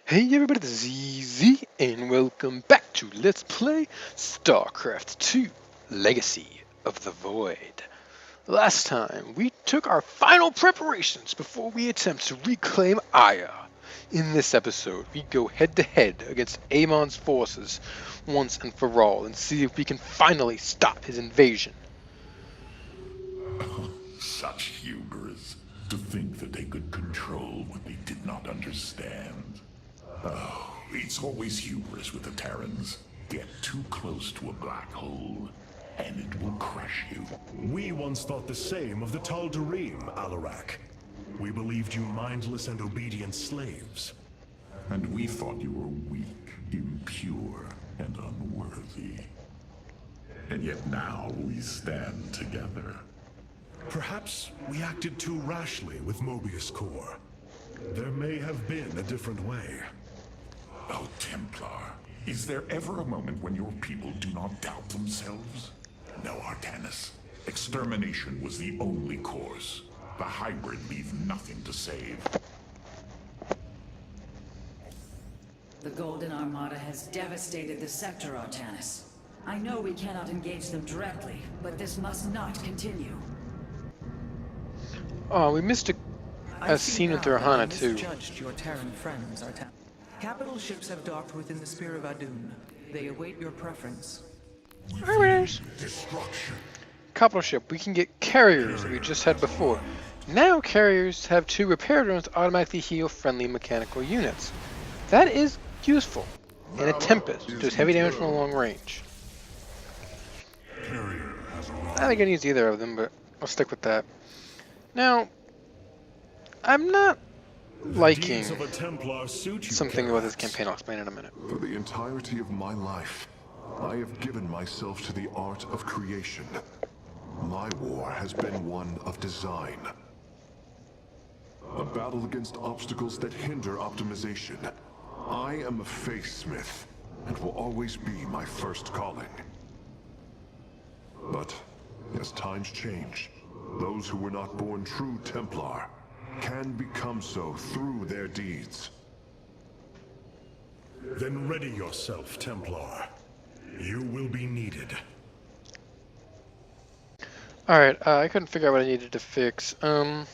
Hey everybody, this is Easy, and welcome back to Let's Play Starcraft 2 Legacy of the Void. Last time, we took our final preparations before we attempt to reclaim Aya. In this episode, we go head to head against Amon's forces once and for all and see if we can finally stop his invasion. Such hubris, to think that they could control what they did not understand. Oh, it's always hubris with the Terrans. Get too close to a black hole, and it will crush you. We once thought the same of the Tal'Darim, Alarak. We believed you mindless and obedient slaves. And we thought you were weak, impure, and unworthy. And yet now we stand together. Perhaps we acted too rashly with Mobius Core. There may have been a different way. Oh, Templar, is there ever a moment when your people do not doubt themselves? No, Artanis. Extermination was the only course. The hybrid leave nothing to save. The Golden Armada has devastated the sector, Artanis. I know we cannot engage them directly, but this must not continue. Oh, we missed a scene with Rahana too. Misjudged your Terran friends, Artanis. Capital ships have docked within the Spear of Adun. They await your preference. Destruction. Capital ship, we can get carriers that we just had before. Now carriers have 2 repair drones to automatically heal friendly mechanical units. That is useful. And a Tempest does heavy damage from a long range. I think I use either of them, but I'll stick with that. Now, I'm not liking Deeds of a Templar suit you, something about this Karax. campaign. I'll explain in a minute. For the entirety of my life, I have given myself to the art of creation. My war has been one of design. A battle against obstacles that hinder optimization. I am a faithsmith, and will always be my first calling. But, as times change, those who were not born true Templar can become so through their deeds. Then ready yourself, Templar. You will be needed. Alright, I couldn't figure out what I needed to fix. But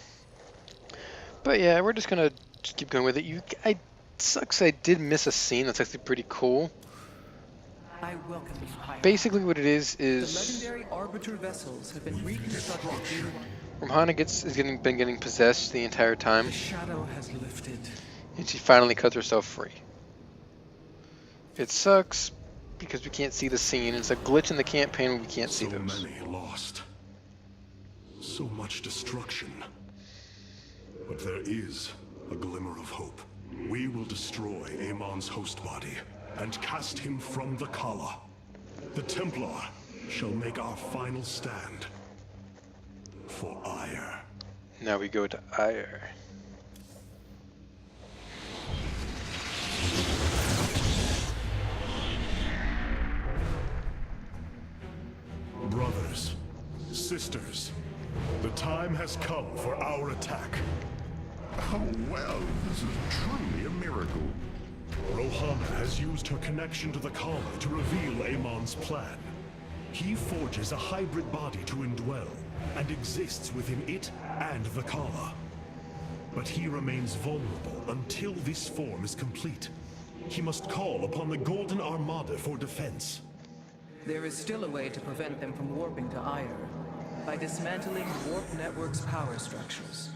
yeah, we're just gonna keep going with it. Sucks I did miss a scene that's actually pretty cool. I welcome you, High. Basically what it is The legendary Arbiter vessels have been reconstructed. Rahana been getting possessed the entire time, The shadow has lifted. and she finally cuts herself free. It sucks because we can't see the scene. It's a glitch in the campaign when we can't see So those. many lost. So much destruction. But there is a glimmer of hope. We will destroy Amon's host body and cast him from the Kala. The Templar shall make our final stand for ire. Now we go to Ire. Brothers, sisters, the time has come for our attack. Oh, well, this is truly a miracle. Rohana has used her connection to the Kala to reveal Amon's plan. He forges a hybrid body to indwell, and exists within it and the Kala. But he remains vulnerable until this form is complete. He must call upon the Golden Armada for defense. There is still a way to prevent them from warping to Ire, by dismantling Warp Network's power structures.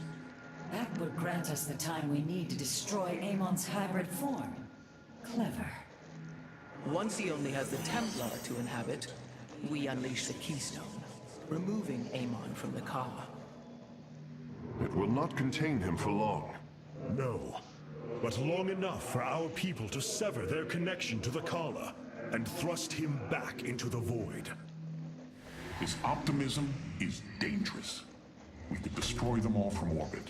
That would grant us the time we need to destroy Amon's hybrid form. Clever. Once he only has the Templar to inhabit, we unleash the Keystone, removing Amon from the Kala. It will not contain him for long. No, but long enough for our people to sever their connection to the Kala and thrust him back into the void. His optimism is dangerous. We could destroy them all from orbit,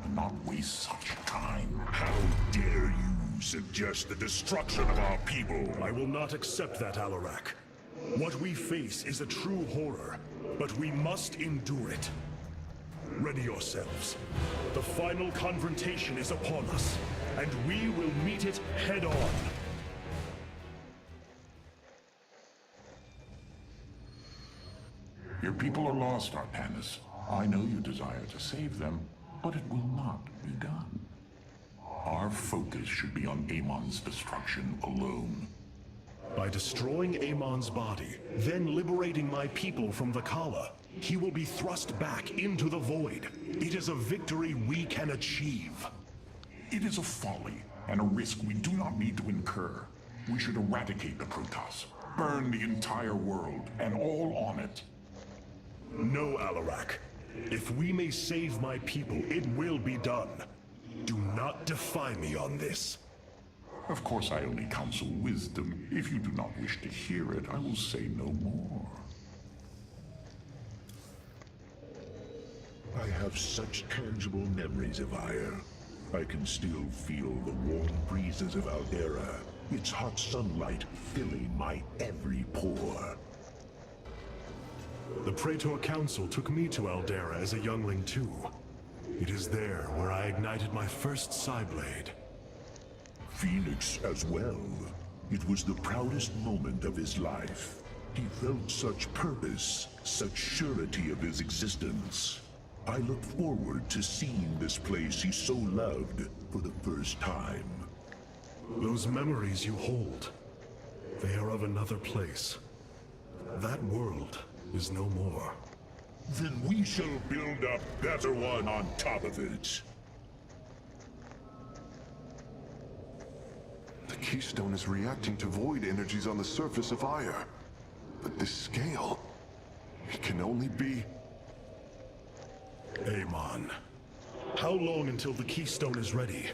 and not waste such time. How dare you suggest the destruction of our people? I will not accept that, Alarak. What we face is a true horror, but we must endure it. Ready yourselves. The final confrontation is upon us. and we will meet it head on. Your people are lost, Artanis. I know you desire to save them, but it will not be done. Our focus should be on Amon's destruction alone. By destroying Amon's body, then liberating my people from the Kala, he will be thrust back into the void. It is a victory we can achieve. It is a folly and a risk we do not need to incur. We should eradicate the Protoss, burn the entire world and all on it. No, Alarak. If we may save my people, it will be done. Do not defy me on this. Of course, I only counsel wisdom. If you do not wish to hear it, I will say no more. I have such tangible memories of Ire. I can still feel the warm breezes of Aldera, its hot sunlight filling my every pore. The Praetor Council took me to Aldera as a youngling too. It is there where I ignited my first Psyblade. Phoenix as well. It was the proudest moment of his life. He felt such purpose, such surety of his existence. I look forward to seeing this place he so loved for the first time. Those memories you hold, they are of another place. That world is no more. Then we shall build a better one on top of it. The Keystone is reacting to void energies on the surface of Ire. But this scale, it can only be... Amon. How long until the Keystone is ready?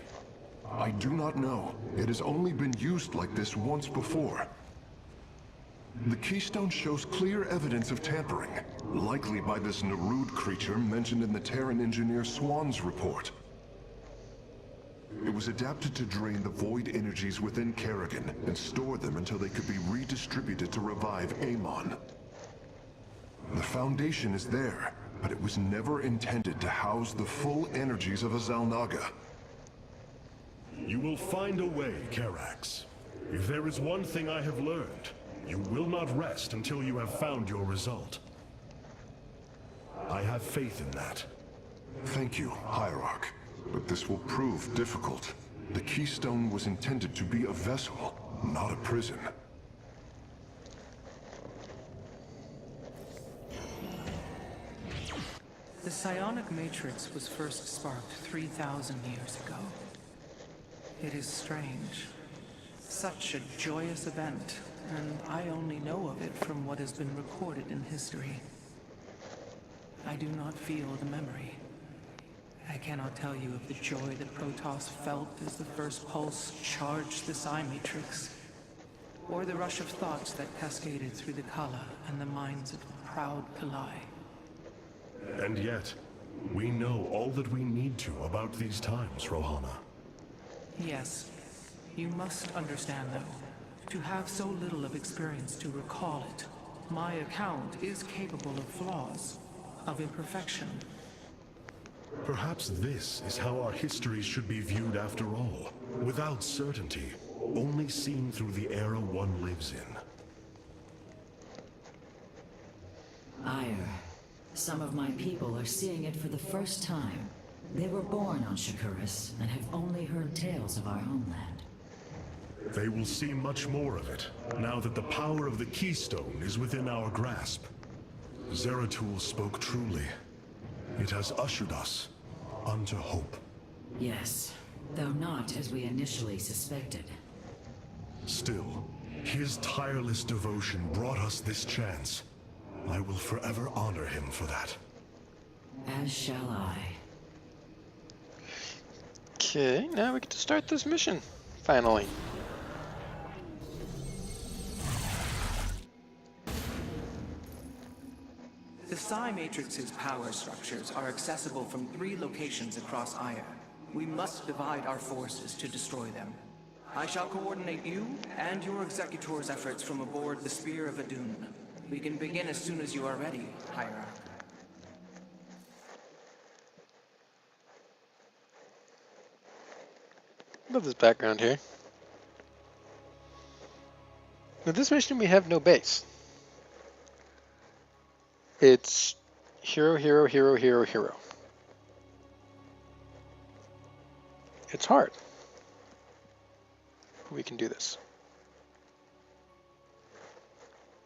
I do not know. It has only been used like this once before. The Keystone shows clear evidence of tampering, likely by this Narud creature mentioned in the Terran engineer Swan's report. It was adapted to drain the void energies within Kerrigan and store them until they could be redistributed to revive Amon. The foundation is there, but it was never intended to house the full energies of a Xalnaga. You will find a way, Karax. If there is one thing I have learned, you will not rest until you have found your result. I have faith in that. Thank you, Hierarch. But this will prove difficult. The Keystone was intended to be a vessel, not a prison. The psionic matrix was first sparked 3,000 years ago. It is strange. Such a joyous event, and I only know of it from what has been recorded in history. I do not feel the memory. I cannot tell you of the joy that Protoss felt as the first pulse charged the psi matrix, or the rush of thoughts that cascaded through the Kala and the minds of the proud Kalai. And yet, we know all that we need to about these times, Rohana. Yes. You must understand, though, to have so little of experience to recall it, my account is capable of flaws, of imperfection. Perhaps this is how our histories should be viewed after all, without certainty, only seen through the era one lives in. Ire. Some of my people are seeing it for the first time. They were born on Shakuras and have only heard tales of our homeland. They will see much more of it, now that the power of the Keystone is within our grasp. Zeratul spoke truly. It has ushered us unto hope. Yes, though not as we initially suspected. Still, his tireless devotion brought us this chance. I will forever honor him for that. As shall I. Okay, now we get to start this mission, finally. The Psi Matrix's power structures are accessible from 3 locations across Ire. We must divide our forces to destroy them. I shall coordinate you and your Executor's efforts from aboard the Spear of Adun. We can begin as soon as you are ready, Hierarch. Love this background here. With this mission, we have no base. It's hero, hero, hero, hero, hero. It's hard. We can do this.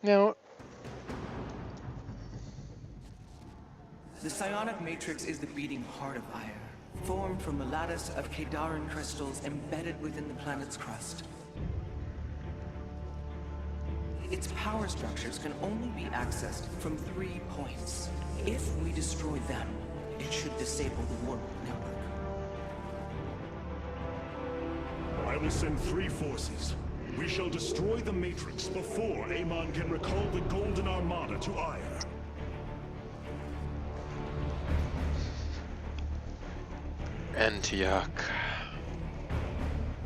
Now, The psionic matrix is the beating heart of Ire, formed from a lattice of Kadaran crystals embedded within the planet's crust. Its power structures can only be accessed from 3 points. If we destroy them, it should disable the warp network. I will send 3 forces. We shall destroy the Matrix before Amon can recall the Golden Armada to Ire. Antioch.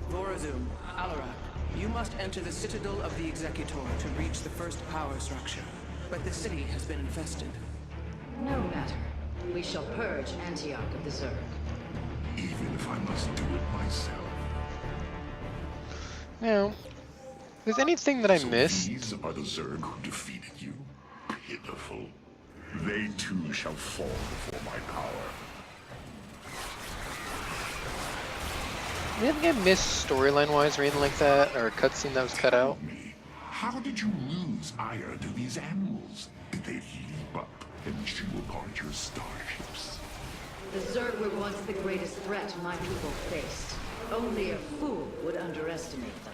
Vorazum, Alarak, you must enter the Citadel of the Executor to reach the first power structure. But the city has been infested. No matter. We shall purge Antioch of the Zerg. Even if I must do it myself. Now, if there's anything that I missed, These are the Zerg who defeated you. Pitiful. They too shall fall before my power. anything I missed storyline-wise or anything like that, or a cutscene that was cut out? Tell me, how did you lose ire to these animals? Did they leap up and chew apart your starships? The Zerg were once the greatest threat my people faced. Only a fool would underestimate them.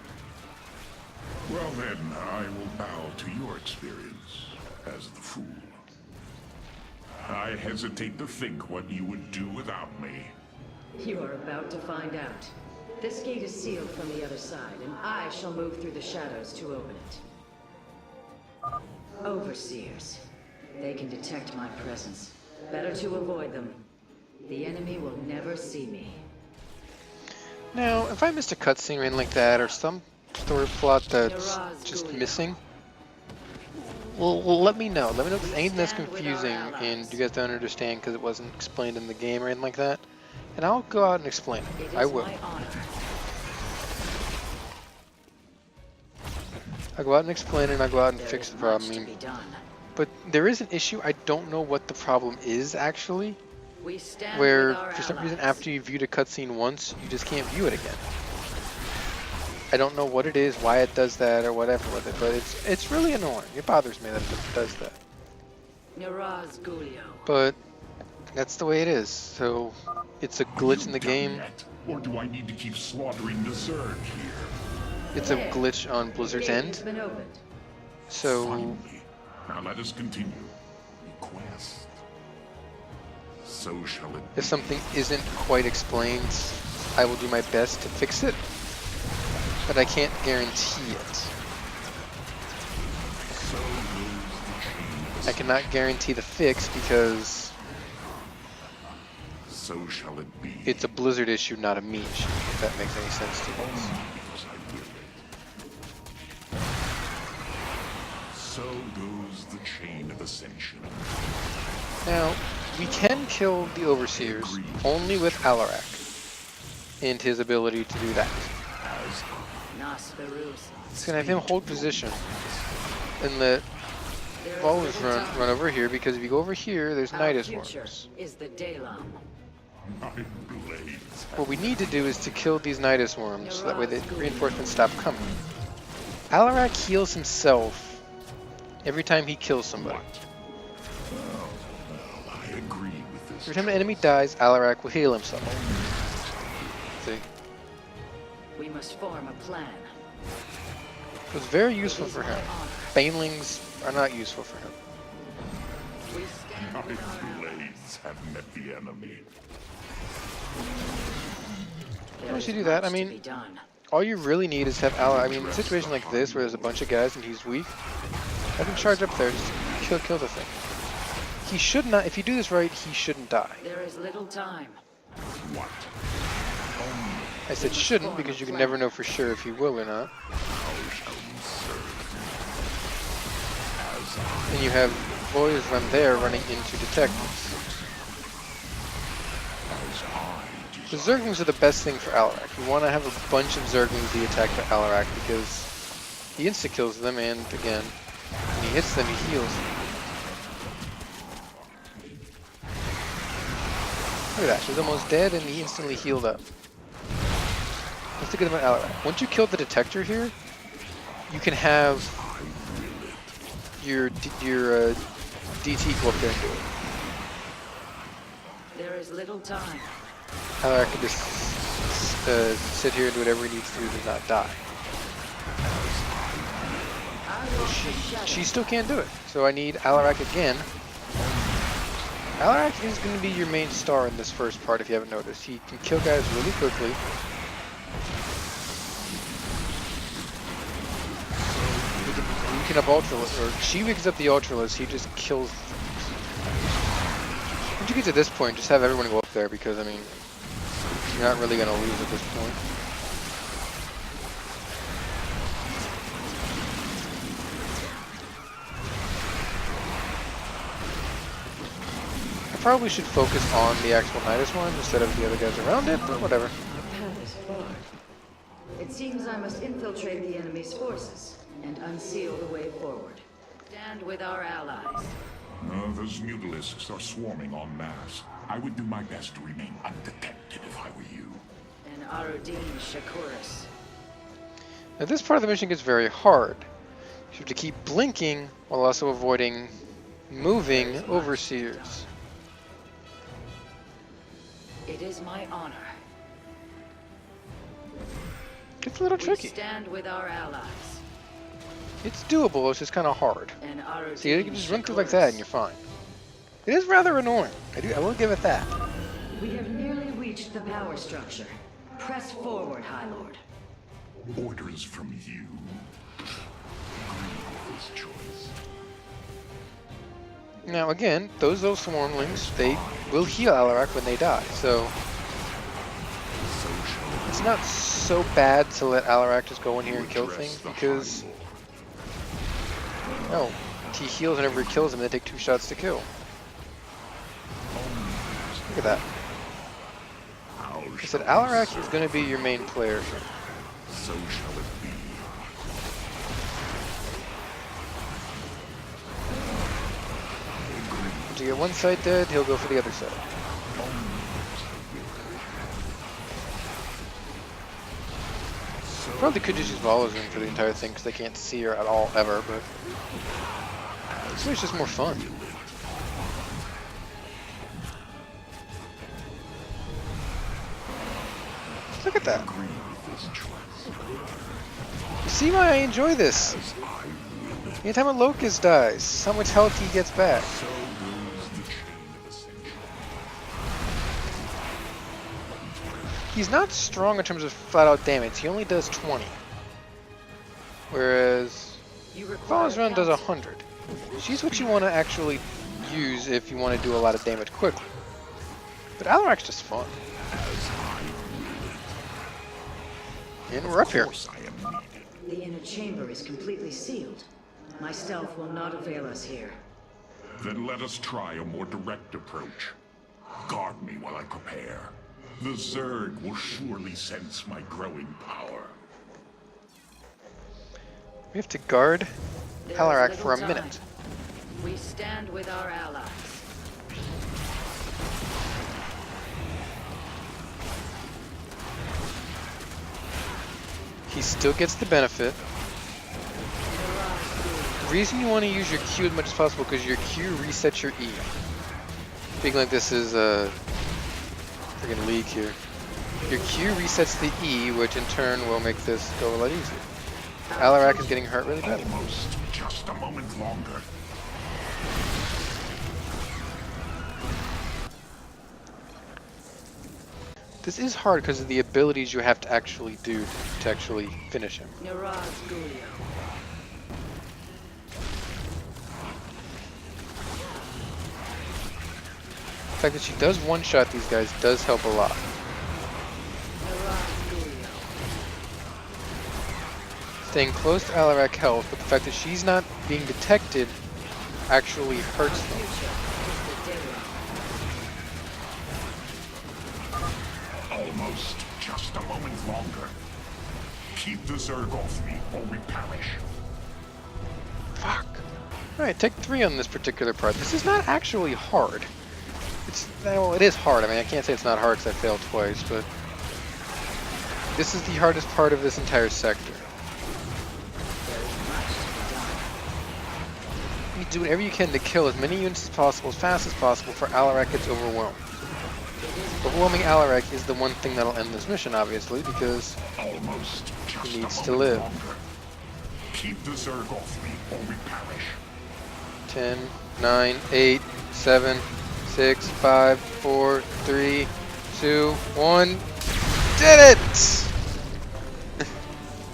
Well then, I will bow to your experience as the fool. I hesitate to think what you would do without me. You are about to find out. This gate is sealed from the other side, and I shall move through the shadows to open it. Overseers. They can detect my presence. Better to avoid them. The enemy will never see me. Now, if I missed a cutscene or anything like that, or some story plot that's just missing, well, let me know. Let me know if there's anything that's confusing and you guys don't understand because it wasn't explained in the game or anything like that. And I'll go out and explain it. I will. I'll go out and explain it, and I'll go out and fix the problem. I mean, but there is an issue. I don't know what the problem is, actually. Where, for some reason, after you viewed a cutscene once, you just can't view it again. I don't know what it is, why it does that, or whatever with it, but it's really annoying. It bothers me that it does that. But that's the way it is. So it's a glitch in the game. Yet? Or do I need to keep slaughtering the Zerg here? It's a glitch on Blizzard's end. So Finally. Now let us continue. Request. So shall it be. if something isn't quite explained, I will do my best to fix it. But I can't guarantee it. So goes the chain. I cannot guarantee the fix because So shall it be. it's a Blizzard issue, not a me issue, if that makes any sense to you guys. Because I will it. So goes the chain of ascension. Now, we can kill the Overseers only with Alarak and his ability to do that. As It's gonna have him hold position and let Volus run over here, because if you go over here, there's Nidus worms. Is the Dalam. my blades have What we need to do is to kill these Nidus worms, so that way the reinforcements stop coming. Alarak heals himself every time he kills somebody. I agree with this. Every time an enemy dies, Alarak will heal himself. See? We must form a plan. It was very useful for him. Banelings are not useful for him. My blades have met the enemy. Once you do that, I mean, all you really need is have Alarak. I mean, in a situation like this, where there's a bunch of guys and he's weak, have him charge up there, just kill the thing. He should not, if you do this right, he shouldn't die. There is little time. What? I said shouldn't, because you can never know for sure if he will or not. How shall we serve? As And you have boys run there running into detectives. I The Zerglings are the best thing for Alarak. You want to have a bunch of Zerglings be attacked by Alarak because he insta-kills them, and again, when he hits them, he heals them. Look at that, she's almost dead and he instantly healed up. Let's think about Alarak. Once you kill the detector here, you can have your DT go up there and do it. There is little time. Alarak can just sit here and do whatever he needs to do to not die. She still can't do it, so I need Alarak again. Alarak is going to be your main star in this first part if you haven't noticed. He can kill guys really quickly. He can up Ultralisk, or she picks up the Ultralisk, he just kills. Once you get to this point, just have everyone go up there because, I mean, you're not really going to lose at this point. I probably should focus on the actual Nidus one instead of the other guys around it, but whatever. The path is far. It seems I must infiltrate the enemy's forces and unseal the way forward. Stand with our allies. Those mutalisks are swarming en masse. I would do my best to remain undetected if I were you. And Arudin Shakuris. Now this part of the mission gets very hard. You have to keep blinking while also avoiding moving overseers. It is my honor. It's a little We tricky. stand with our allies. It's doable, it's just kind of hard. And Arudin See, you can just run through like that and you're fine. It is rather annoying. I will give it that. We have nearly reached the power structure. Press forward, High Lord. Orders from you. Agree with this choice. Now again, those swarmlings, they will heal Alarak when they die, so it's not so bad to let Alarak just go in here and kill things because no, he heals whenever he kills them. They take 2 shots to kill. Look at that. I said Alarak is going to be your main player here. So shall it be. Once you get one side dead, he'll go for the other side. Probably could just use Volazun for the entire thing because they can't see her at all ever, but it's just more fun. Look at that. You see why I enjoy this? Anytime a Locust dies, how much health he gets back. He's not strong in terms of flat-out damage. He only does 20. Whereas Volazun does 100. She's what you want to actually use if you want to do a lot of damage quickly. But Alarak's just fun. And we're up here. The inner chamber is completely sealed. My stealth will not avail us here. Then let us try a more direct approach. Guard me while I prepare. The Zerg will surely sense my growing power. We have to guard There is Alarak little for a time. minute. We stand with our allies. He still gets the benefit. The reason you want to use your Q as much as possible because your Q resets your E. Speaking like this is a freaking league here. Your Q resets the E, which in turn will make this go a lot easier. Alarak is getting hurt really bad. Almost just a moment longer. This is hard because of the abilities you have to actually do to actually finish him. Niraz Gulio. The fact that she does one-shot these guys does help a lot. Niraz Gulio. Staying close to Alarak helps, but the fact that she's not being detected actually hurts them. Future is the daylight. longer. Keep the Zerg off me, or we perish. Fuck. Alright, take 3 on this particular part. This is not actually hard. Well, it is hard. I mean, I can't say it's not hard because I failed twice, but this is the hardest part of this entire sector. You do whatever you can to kill as many units as possible, as fast as possible, for Alarak gets overwhelmed. Overwhelming Alarak is the one thing that'll end this mission, obviously, because Almost. he needs to live. Keep the Zerg off me, or we perish. 10, 9, 8, 7, 6, 5, 4, 3, 2, 1. Did it!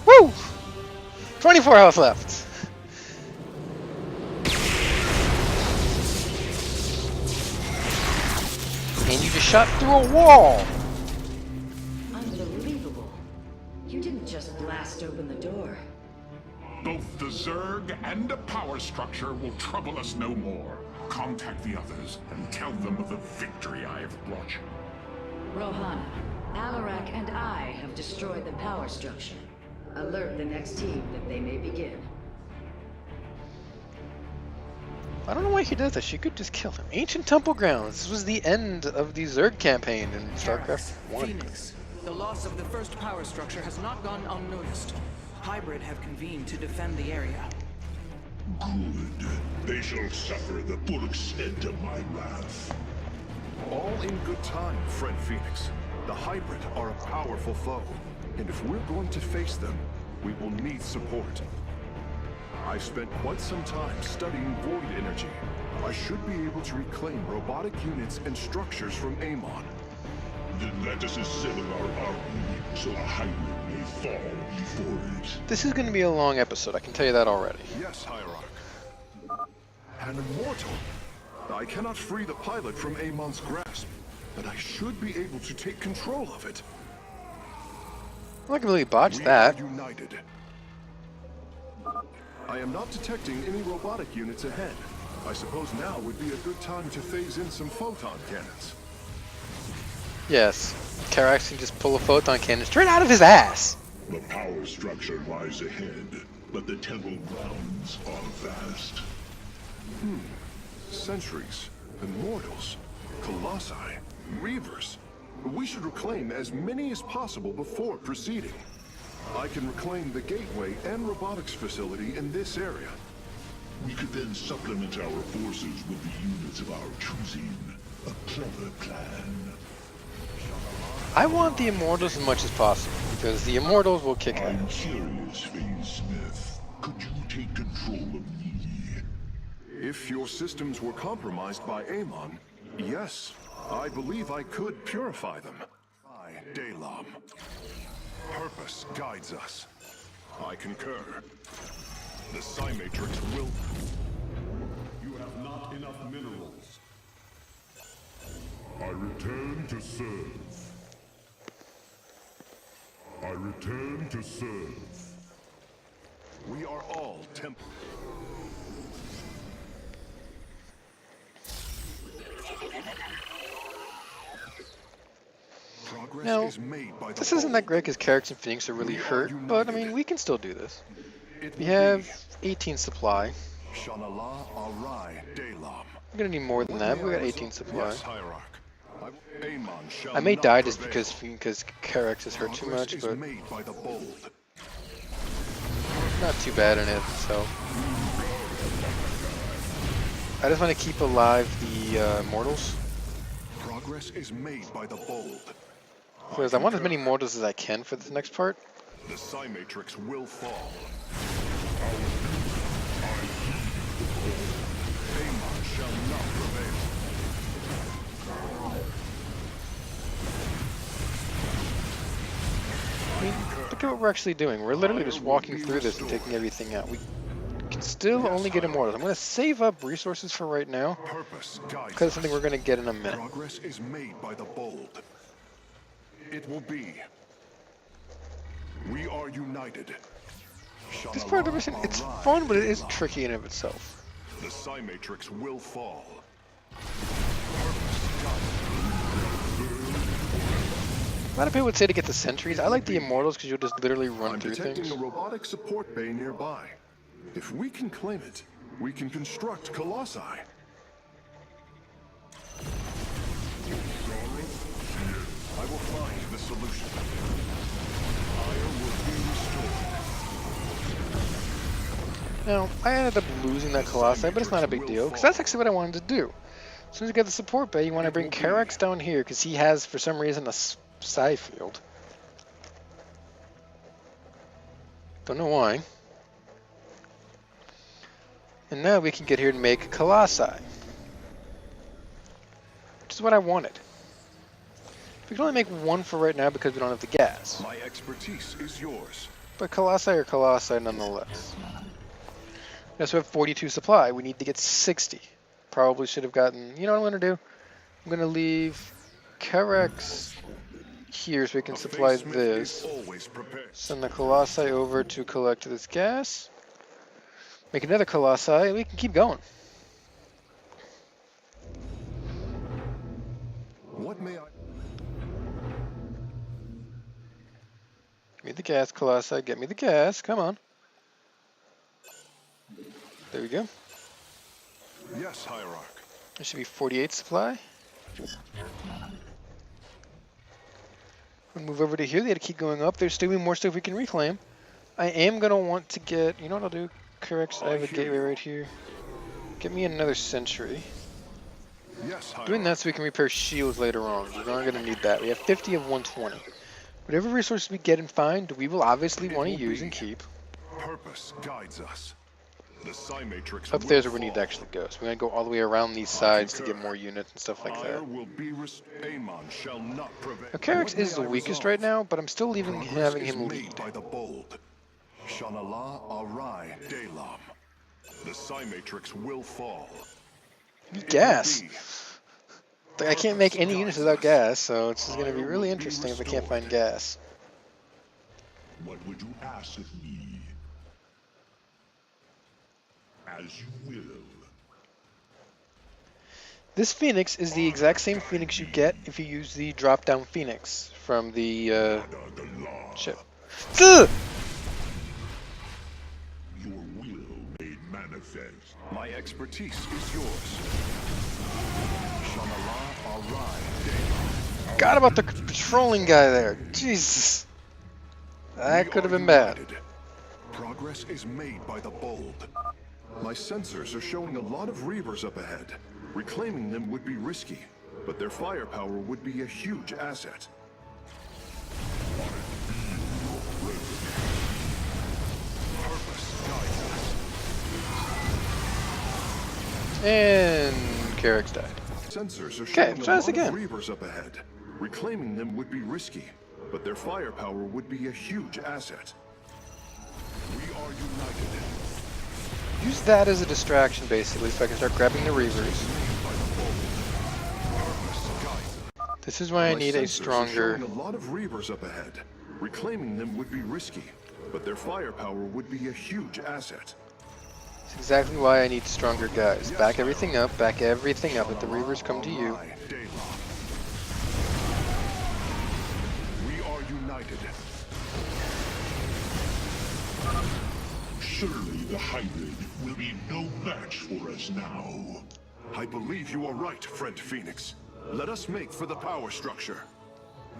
Woo! 24 health left. And you just shot through a wall. Unbelievable. You didn't just blast open the door. Both the Zerg and the power structure will trouble us no more. Contact the others and tell them of the victory I have brought you. Rohana, Alarak and I have destroyed the power structure. Alert the next team that they may begin. I don't know why she does that. She could just kill him. Ancient Temple Grounds. This was the end of the Zerg campaign in Starcraft 1. Phoenix, the loss of the first power structure has not gone unnoticed. Hybrid have convened to defend the area. Good. They shall suffer the full extent of my wrath. All in good time, friend Phoenix. The Hybrid are a powerful foe, and if we're going to face them, we will need support. I've spent quite some time studying void energy. I should be able to reclaim robotic units and structures from Amon. Then let us assemble our army, so a Hybrid may fall before it. This is going to be a long episode. I can tell you that already. Yes, Hierarch. An immortal. I cannot free the pilot from Amon's grasp, but I should be able to take control of it. I can really botch that. We are united. I am not detecting any robotic units ahead. I suppose now would be a good time to phase in some photon cannons. Yes, Karax can just pull a photon cannon straight out of his ass. The power structure lies ahead, but the temple grounds are vast. Sentries, immortals, colossi, reavers. We should reclaim as many as possible before proceeding. I can reclaim the gateway and robotics facility in this area. We could then supplement our forces with the units of our choosing. A clever plan. I want the Immortals as much as possible, because the Immortals will kick I'm ass. curious, Phase Smith. Could you take control of me? If your systems were compromised by Amon, yes, I believe I could purify them. I, Dalam. Purpose guides us. I concur. The Psi Matrix will... You have not enough minerals. I return to serve. I return to serve. We are all temple. Progress Now, is made by the this isn't that great because Karax and Phoenix are really hurt, but I mean, we can still do this. We have 18 supply. Shanala Arai Dalam. We're gonna need more than that, but we got 18 supply. Yes, Hierarch. Amon shall I may not die just prevail. because Karax is hurt too Progress much, is but made by the bold. not too bad in it, so. I just want to keep alive the Immortals, Progress is made by the bold. because I want as many Immortals as I can for this next part. The Psi Matrix will fall. Amon shall not prevail. I mean, look at what we're actually doing. We're literally just walking through this and taking everything out. We can still only get Immortals. I'm going to save up resources for right now, Purpose guides because it's something us. we're going to get in a minute. Progress is made by the bold. It will be. We are united. This part of the mission, it's fun, but it is tricky in and of itself. The Psi Matrix will fall. A lot of people would say to get the sentries. I like the immortals because you'll just literally run I'm through detecting things. a robotic support bay nearby. If we can claim it, we can construct Colossi. I will find the solution. Fire will be restored. Now, I ended up losing that Colossi, but it's not a big deal, because that's actually what I wanted to do. As soon as you get the support bay, you want to bring Karax down here, because he has, for some reason, a psi field. Don't know why. And now we can get here and make Colossi. Which is what I wanted. We can only make one for right now because we don't have the gas. My expertise is yours. But Colossi are Colossi nonetheless. Yes, we have 42 supply. We need to get 60. Probably should have gotten... You know what I'm going to do? I'm going to leave Karax here so we can supply this. Send the Colossi over to collect this gas. Make another Colossi, and we can keep going. What may I... Give me the gas, Colossi. Get me the gas. Come on. There we go. Yes, Hierarch. There should be 48 supply. We'll move over to here. They had to keep going up. There's still more stuff we can reclaim. I am going to want to get... You know what I'll do? Correct. I have a gateway right here. Get me another sentry. Yes, Hierarch. Doing that so we can repair shields later on. We're not going to need that. We have 50 of 120. Whatever resources we get and find, we will obviously want to use and keep. Purpose guides us. The Psi Matrix Up there's where we need to actually go. So we're going to go all the way around these sides to get more units and stuff like that. Amon shall not prevail. Now, Karax is the weakest right now, but I'm still leaving having him Made lead. by the bold. Shanala Arai Dalam. The Psi Matrix will fall. Gas. I can't make any units without gas, so it's just going to be really interesting if I can't find gas. What would you ask of me? As you will. This Phoenix is the exact same Phoenix you get if you use the drop-down Phoenix from the ship. Your will made manifest. My expertise is yours. Shanala Arai Dalam. Forgot about the patrolling guy there. Jesus. That could have been bad. Progress is made by the bold. My sensors are showing a lot of Reavers up ahead. Reclaiming them would be risky, but their firepower would be a huge asset. Purpose guides us. And Karax died. Sensors are Okay, showing try a this lot again. of Reavers up ahead. Reclaiming them would be risky, but their firepower would be a huge asset. We are united. Use that as a distraction, basically, so I can start grabbing the Reavers. This is why I need a stronger... A lot of Reavers up ahead. Reclaiming them would be risky, but their firepower would be a huge asset. That's exactly why I need stronger guys. Back everything up, let the Reavers come to you. We are united. Surely the hybrid will be no match for us now. I believe you are right, friend Phoenix. Let us make for the power structure.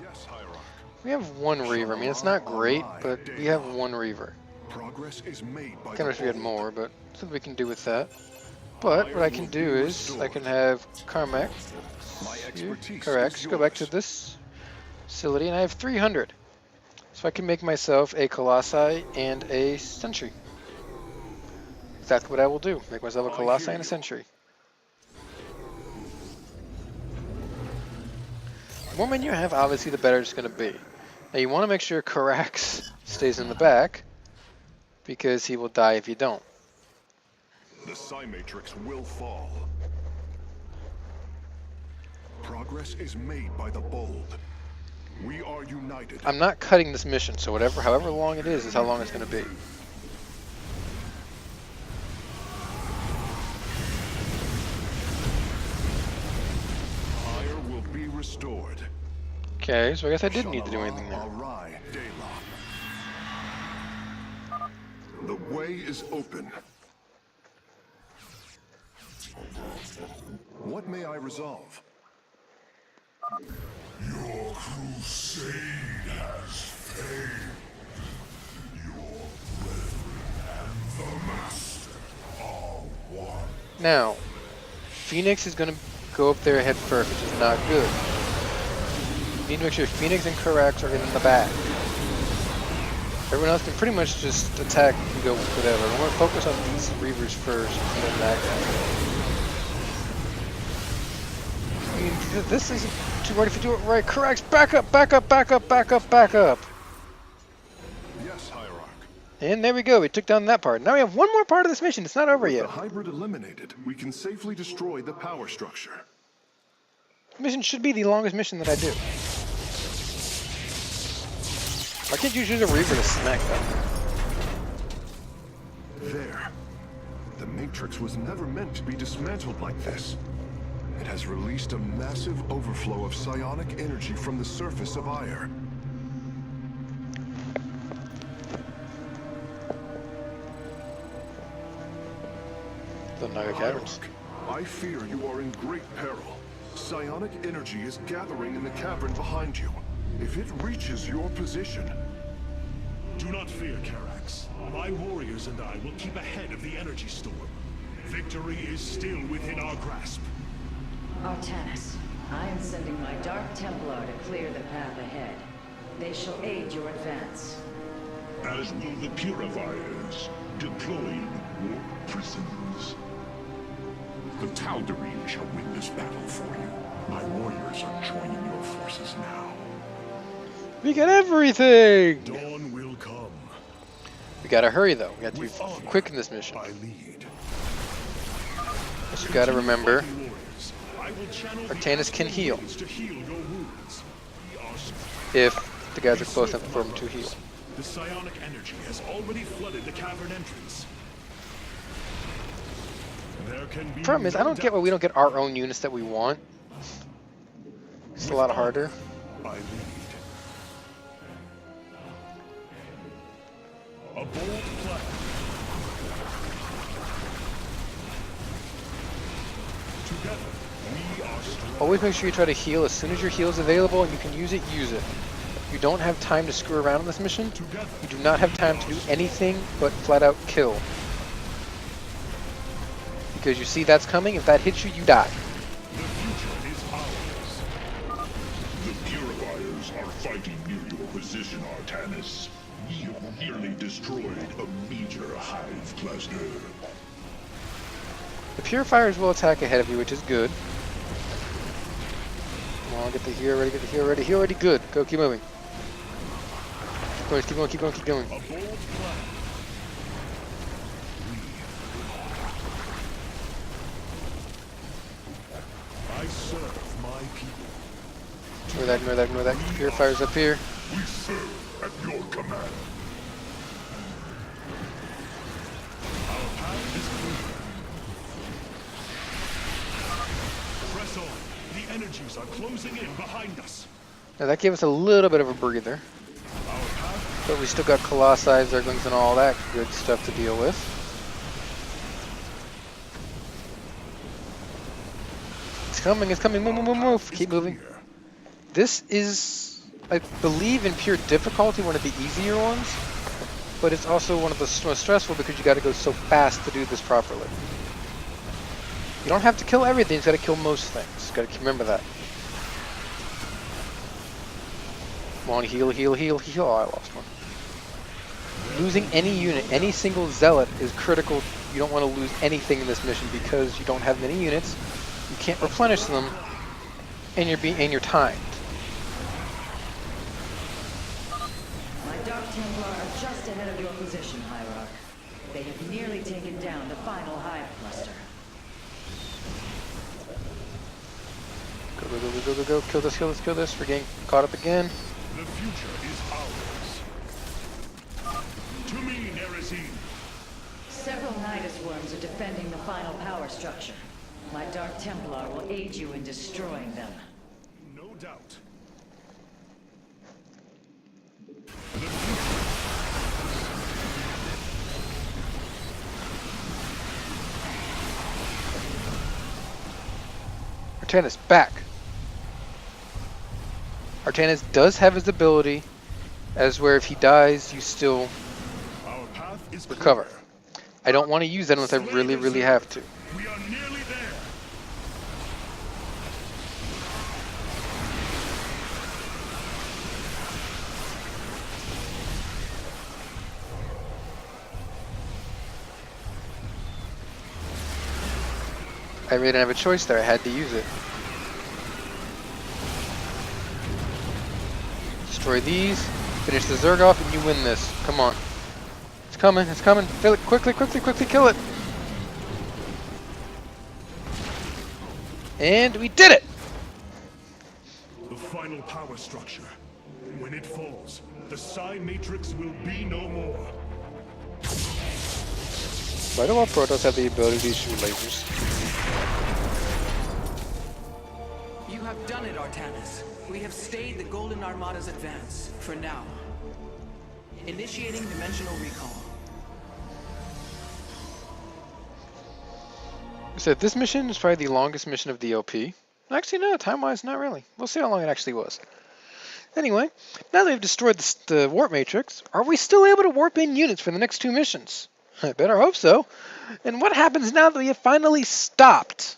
Yes, Hierarch. We have one Reaver. I mean, it's not great, but we have one Reaver. Progress is made by Kind of wish we had more, but something we can do with that. But what I can do is I can have Carmack, Karax, go back to this facility, and I have 300. So I can make myself a Colossi and a Sentry. Exactly what I will do. Make myself a Colossi and a Sentry. The more men you have, obviously, the better it's going to be. Now, you want to make sure Karax stays in the back, because he will die if you don't. The Psi Matrix will fall. Progress is made by the bold. We are united. I'm not cutting this mission, so however long it is how long it's going to be. Fire will be restored. Okay, so I guess I didn't need to do anything there. The way is open. What may I resolve? Your crusade has failed. Your brethren and the Master are one. Now, Phoenix is going to go up there head first, which is not good. You need to make sure Phoenix and Karax are in the back. Everyone else can pretty much just attack and go whatever. I want to focus on these Reavers first and then that guy. I mean, this isn't too hard if you do it right. Karax, back up, back up, back up, back up, back up. Yes, Hierarch. And there we go. We took down that part. Now we have one more part of this mission. It's not over With yet. the hybrid eliminated, we can safely destroy the power structure. This mission should be the longest mission that I do. Why can't you use a Reaver to smack them? There. The Matrix was never meant to be dismantled like this. It has released a massive overflow of psionic energy from the surface of Ire. The Naga Caverns. I fear you are in great peril. Psionic energy is gathering in the cavern behind you. If it reaches your position... Do not fear, Karax. My warriors and I will keep ahead of the energy storm. Victory is still within our grasp. Artanis, I am sending my Dark Templar to clear the path ahead. They shall aid your advance. As will the Purifiers, deploying warp prisons. The Tal'Darim shall win this battle for you. My warriors are joining your forces now. We got everything! Dawn will come. We gotta hurry though. We have to be With honor, quick in this mission. I lead. But you gotta remember, Fighting warriors, I will channel the Artanis can astral heal. winds to heal your wounds. We are if the guys are close enough for him to heal. The psionic energy has already flooded the cavern entrance. There can be Problem is, I don't get why we don't get our own units that we want. It's a lot harder. I lead. A bold plan. Together, we are strong. Always make sure you try to heal as soon as your heal is available and you can use it, use it. You don't have time to screw around on this mission. Together, You do not have time to do anything but flat out kill. Because you see that's coming, if that hits you, you die. the future is ours. The Purifiers are fighting near your position, Artanis. We have nearly destroyed a major hive cluster. The Purifiers will attack ahead of you, which is good. Come on, get the heal ready, get the heal ready. Heal ready, good. Go, keep moving. Keep going, keep going, keep going, keep going. A bold plan. I serve my people. Ignore that, ignore that, ignore that. Purifier's up here. We serve at your command. Our path is clear. Press on. The energies are closing in behind us. Now that gave us a little bit of a breather. Our path. But we still got Colossi, Zerglings, and all that good stuff to deal with. It's coming, it's coming. Move, move, move, move. Keep moving. Clear. This is, I believe, in pure difficulty, one of the easier ones. But it's also one of the most stressful because you got to go so fast to do this properly. You don't have to kill everything, you just got to kill most things. Got to remember that. Come on, heal, heal, heal, heal. Oh, I lost one. Losing any unit, any single zealot is critical. You don't want to lose anything in this mission because you don't have many units. You can't replenish them, and you're timed. My Dark Templar are just ahead of your position, Hierarch. They have nearly taken down the final hive cluster. Go, go, go, go, go, go, go. Kill this, kill this, kill this. We're getting caught up again. The future is ours. To me, Nerazine. Several Nidus worms are defending the final power structure. My Dark Templar will aid you in destroying them. No doubt. Artanis, back. Artanis does have his ability, as where if he dies, you still Our path is recover. clear. I don't want to use that unless I really, really have to. We are nearly there. I really didn't have a choice there. I had to use it. Destroy these. Finish the Zerg off and you win this. Come on. It's coming. It's coming. Kill it. Quickly, quickly, quickly. Kill it. And we did it! The final power structure. When it falls, the Psi Matrix will be no more. Why do all Protoss have the ability to shoot lasers? You have done it, Artanis. We have stayed the Golden Armada's advance, for now. Initiating dimensional recall. So this mission is probably the longest mission of the LP. Actually, no, time-wise, not really. We'll see how long it actually was. Anyway, now that we've destroyed the warp matrix, are we still able to warp in units for the next 2 missions? I better hope so. And what happens now that we have finally stopped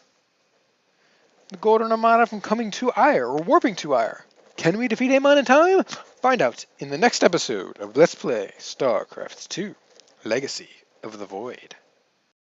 the Golden Armada from coming to Ire, or warping to Ire? Can we defeat Amon in time? Find out in the next episode of Let's Play StarCraft 2, Legacy of the Void.